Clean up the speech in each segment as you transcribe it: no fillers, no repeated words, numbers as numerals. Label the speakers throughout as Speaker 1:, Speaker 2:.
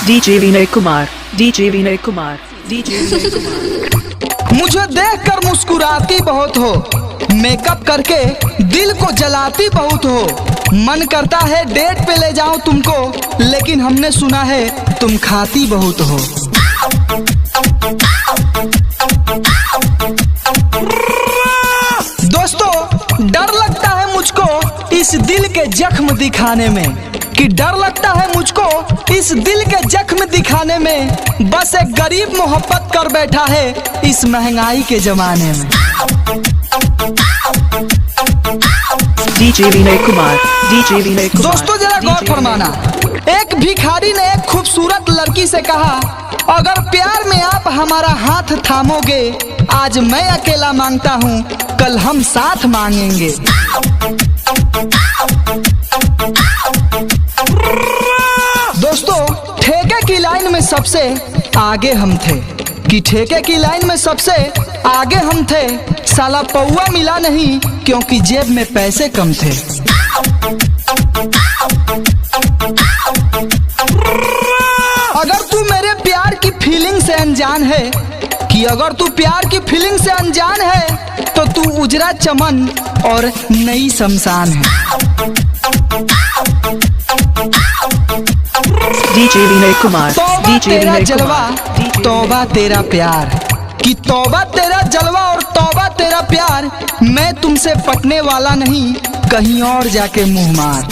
Speaker 1: DJ Vinay Kumar, DJ Vinay Kumar, DJ Vinay Kumar.
Speaker 2: मुझे देखकर मुस्कुराती बहुत हो, मेकअप करके दिल को जलाती बहुत हो। मन करता है डेट पे ले जाऊं तुमको, लेकिन हमने सुना है तुम खाती बहुत हो। दोस्तों, डर लगता है मुझको इस दिल के जख्म दिखाने में, कि डर लगता है मुझको इस दिल के जख्म दिखाने में। बस एक गरीब मोहब्बत कर बैठा है इस महंगाई के जमाने में।
Speaker 1: DJ Vinay Kumar, DJ Vinay Kumar.
Speaker 2: दोस्तों, जरा गौर फरमाना। एक भिखारी ने एक खूबसूरत लड़की से कहा, अगर प्यार में आप हमारा हाथ थामोगे, आज मैं अकेला मांगता हूँ, कल हम साथ मांगेंगे। दोस्तों, ठेके की लाइन में सबसे आगे हम थे, कि ठेके की लाइन में सबसे आगे हम थे। साला पौआ मिला नहीं क्योंकि जेब में पैसे कम थे। अगर तू मेरे प्यार की फीलिंग से अनजान है, कि अगर तू प्यार की फीलिंग से अनजान है, तो तू उजरा चमन और नई शमशान है।
Speaker 1: DJ विनय कुमार,
Speaker 2: तौबा
Speaker 1: DJ
Speaker 2: तेरा
Speaker 1: विनय
Speaker 2: जलवा,
Speaker 1: कुमार।
Speaker 2: तौबा तेरा प्यार, कि तौबा तेरा जलवा और तौबा तेरा प्यार। मैं तुमसे पटने वाला नहीं, कहीं और जाके मुंह मार।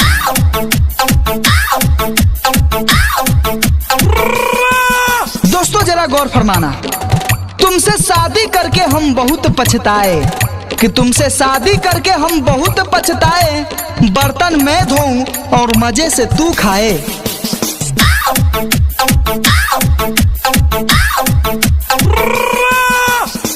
Speaker 2: दोस्तों, जरा गौर फरमाना। तुमसे शादी करके हम बहुत पछताए, कि तुमसे शादी करके हम बहुत पछताए। बर्तन मैं धोऊं और मजे से तू खाए।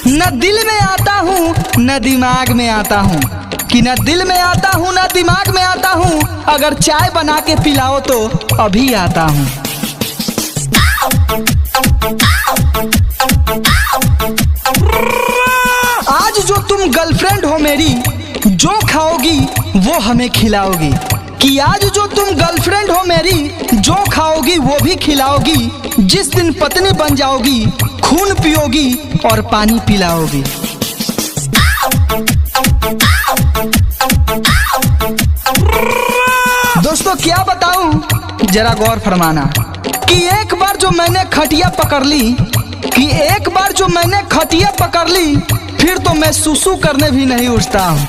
Speaker 2: न दिल में आता हूँ न दिमाग में आता हूँ, कि न दिल में आता हूँ न दिमाग में आता हूँ। अगर चाय बना के पिलाओ तो अभी आता हूँ। आज जो तुम गर्लफ्रेंड हो मेरी, जो खाओगी वो हमें खिलाओगी। कि आज जो तुम गर्लफ्रेंड हो मेरी, जो खाओगी वो भी खिलाओगी। जिस दिन पत्नी बन जाओगी, खून पियोगी और पानी पिलाओगी। दोस्तों, क्या बताऊं, जरा गौर फरमाना। कि एक बार जो मैंने खटिया पकड़ ली, कि एक बार जो मैंने खटिया पकड़ ली, फिर तो मैं सुसु करने भी नहीं उठता हूँ।